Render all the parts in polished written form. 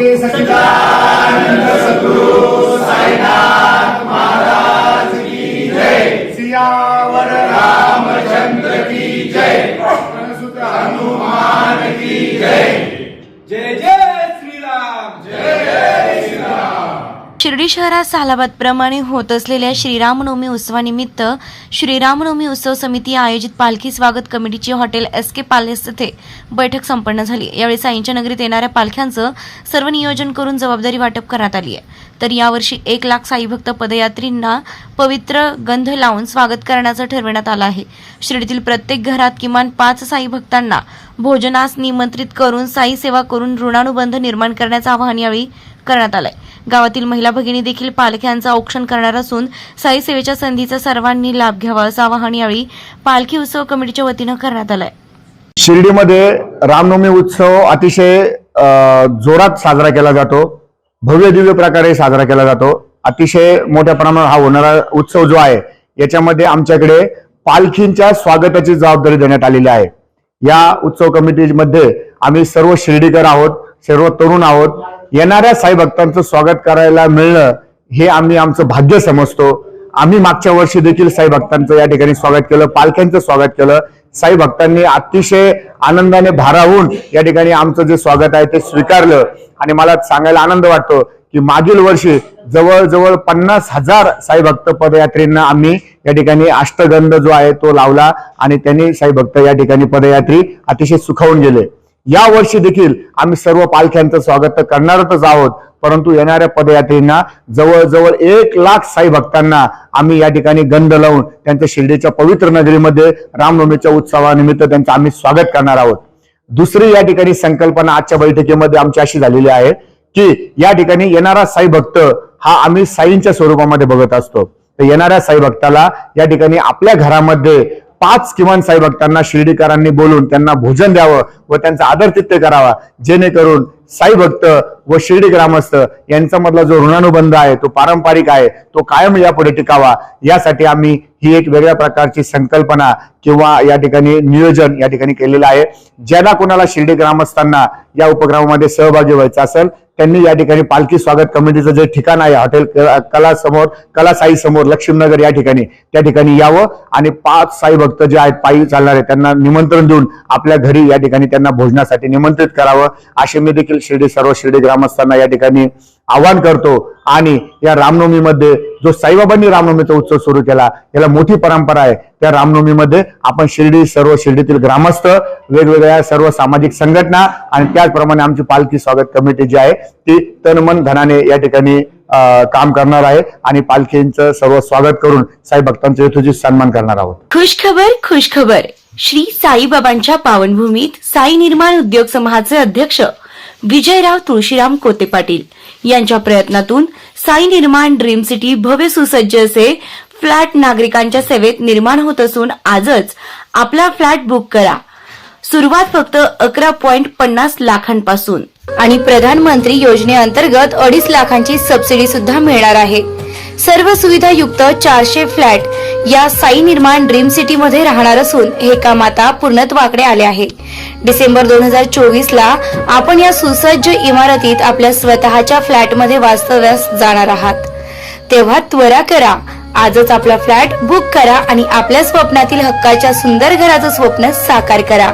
सच्चिदानंद सद्गुरु साईनाथ महाराज की जय। सियावर रामचंद्र की जय। सुत हनुमान की जय। जय जय श्रीराम, जय जय श्रीराम। शिर्डी शहरात सालाबादप्रमाणे होत असलेल्या श्रीरामनवमी उत्सवानिमित्त श्रीरामनवमी उत्सव समिती आयोजित पालखी स्वागत कमिटीची हॉटेल एसके पॅलेस येथे बैठक संपन्न झाली। यावेळी साईंच्या नगरीत येणाऱ्या पालख्यांचं सर्व नियोजन करून जबाबदारी वाटप करण्यात आली आहे। तर यावर्षी 1 लाख साईभक्त पदयात्रींना पवित्र गंध लावून स्वागत करण्याचं ठरवण्यात आलं आहे। शिर्डीतील प्रत्येक घरात किमान 5 साई भक्तांना भोजनास निमंत्रित करून साई सेवा करून ऋणानुबंध निर्माण करण्याचं आवाहन यावेळी करण्यात आलंय। गावातील महिला भगिनी देखील पालख्यांचं औक्षण करणार असून साई सेवेच्या संधीचा सर्वांनी लाभ घ्यावा असं आवाहन यावेळी पालखी उत्सव कमिटीच्या वतीनं करण्यात आलंय। शिर्डीमध्ये रामनवमी उत्सव अतिशय जोरात साजरा केला जातो, भव्य दिव्य प्रकारे साजरा केला जातो। अतिशय मोठ्या प्रमाणावर हा होणारा उत्सव जो आहे याच्यामध्ये आमच्याकडे पालखींच्या स्वागताची जबाबदारी देण्यात आलेली आहे। या उत्सव कमिटीमध्ये आम्ही सर्व शिर्डीकर आहोत, सर्व तरुण आहोत। येणाऱ्या साई भक्तांचं स्वागत करायला मिळणं हे आम्ही आमचं भाग्य समजतो। आम्ही मागच्या वर्षी देखील साई भक्तांचं या ठिकाणी स्वागत केलं, पालख्यांचं स्वागत केलं। साई भक्तांनी अतिशय आनंदाने भारावून या ठिकाणी आमचं जे स्वागत आहे ते स्वीकारलं आणि मला सांगायला आनंद वाटतो की मागील वर्षी जवळजवळ 50,000 साई भक्त पदयात्रींना आम्ही या ठिकाणी अष्टगंध जो आहे तो लावला आणि त्यांनी साई भक्त या ठिकाणी पदयात्री अतिशय सुखावून गेले। या वर्षी देखील आम्ही सर्व पालख्यांचं स्वागत तर करणारच आहोत, परंतु येणाऱ्या पदयात्रींना जवळजवळ 1 लाख साई भक्तांना आम्ही या ठिकाणी गंध लावून त्यांच्या शिर्डीच्या पवित्र नगरीमध्ये रामनवमीच्या उत्सवानिमित्त त्यांचं आम्ही स्वागत करणार आहोत। दुसरी या ठिकाणी संकल्पना आजच्या बैठकीमध्ये आमची अशी झालेली आहे की या ठिकाणी येणारा साई भक्त हा आम्ही साईंच्या स्वरूपामध्ये बघत असतो। तर येणाऱ्या साई भक्ताला या ठिकाणी आपल्या घरामध्ये 5 किमान साई भक्तांना शिर्डीकरांनी बोलून त्यांना भोजन द्यावं व त्यांचा आदरातिथ्य करावा, जेणेकरून साई भक्त व शिर्डी ग्रामस्थ यांचा मधला जो ऋणानुबंध आहे तो पारंपरिक आहे तो कायम यापुढे टिकावा। यासाठी आम्ही ही एक वेगळ्या प्रकारची संकल्पना किंवा या ठिकाणी नियोजन या ठिकाणी केलेलं आहे। ज्याला कोणाला शिर्डी ग्रामस्थांना या उपक्रमामध्ये सहभागी व्हायचं असेल त्यांनी या ठिकाणी पालखी स्वागत कमिटीचं जे ठिकाण आहे हॉटेल कला साई समोर लक्ष्मीनगर या ठिकाणी त्या ठिकाणी यावं आणि 5 साई भक्त जे आहेत पायी चालणारे त्यांना निमंत्रण देऊन आपल्या घरी या ठिकाणी त्यांना भोजनासाठी निमंत्रित करावं असे मी देखील सर्व शिर्डी ग्रामस्थांना या ठिकाणी आवाहन करतो। आणि या रामनवमीमध्ये जो साईबाबांनी रामनवमीचा उत्सव सुरू केला याला मोठी परंपरा आहे। त्या रामनवमीमध्ये आपण सर्व शिर्डीतील ग्रामस्थ, वेगवेगळ्या सर्व सामाजिक संघटना आणि त्याचप्रमाणे आमची पालखी स्वागत कमिटी जी आहे ती तन मन धनाने या ठिकाणी काम करणार आहे आणि पालखींचं सर्व स्वागत करून साई भक्तांचा यथोचित सन्मान करणार आहोत। खुशखबर, श्री साईबाबांच्या पावनभूमीत साई निर्माण उद्योग समूहाचे अध्यक्ष विजयराव तुळशीराम कोते पाटील यांच्या प्रयत्नातून साई निर्माण ड्रीम सिटी भव्य सुसज्ज असे फ्लॅट नागरिकांच्या सेवेत निर्माण होत असून आजच आपला फ्लॅट बुक करा। सुरुवात फक्त 11.50 लाखांपासून आणि प्रधानमंत्री योजनेअंतर्गत 2.5 लाखांची सबसिडी सुद्धा मिळणार आहे। सर्व सुविधा युक्त 400 फ्लॅट या साई निर्माण ड्रीम सिटी मध्ये राहणार असून हे काम आता पूर्णत्वाकडे आले आहे। डिसेंबर 2024 ला आपण या सुसज्ज इमारतीत आपल्या स्वतःच्या फ्लॅट मध्ये वास्तव्यास जाणार आहात। तेव्हा त्वरा करा, आजच आपला फ्लॅट बुक करा आणि आपल्या स्वप्नातील हक्काच्या सुंदर घराचं स्वप्न साकार करा।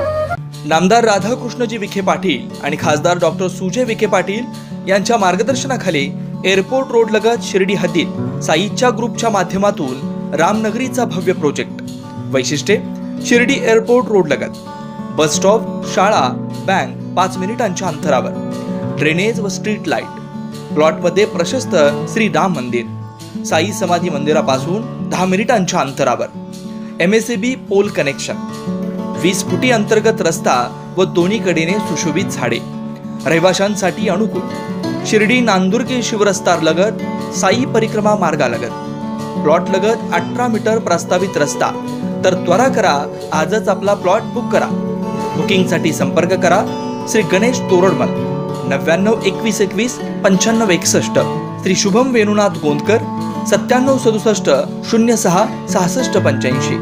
नामदार राधाकृष्णजी विखे पाटील आणि खासदार डॉक्टर सुजय विखे पाटील यांच्या मार्गदर्शनाखाली एअरपोर्ट रोड लगत शिर्डी हद्दीत साईच्या ग्रुपच्या माध्यमातून रामनगरीचा भव्य प्रोजेक्ट। वैशिष्ट्ये: शिर्डी एअरपोर्ट रोड लगत बस स्टॉप, शाळा, बँक 5 मिनिटांच्या अंतरावर, ड्रेनेज व स्ट्रीट लाईट, प्लॉटमध्ये प्रशस्त श्री राम मंदिर, साई समाधी मंदिरापासून 10 मिनिटांच्या अंतरावर, MSAB पोल कनेक्शन, 20 फुटी अंतर्गत रस्ता व दोन्ही कडेने सुशोभित झाडे, रहिवाशांसाठी अनुकूल, शिर्डी नांदुर्गे शिवरस्तार लगत साई परिक्रमा मार्गालगत, प्लॉट लगत 18 मीटर प्रस्तावित रस्ता। तर त्वरा करा, आजच आपला प्लॉट बुक करा। बुकिंगसाठी संपर्क करा श्री गणेश तोरडमल 99 21 21 95 61, श्री शुभम वेणुनाथ गोंदकर 97 67 06 66 85।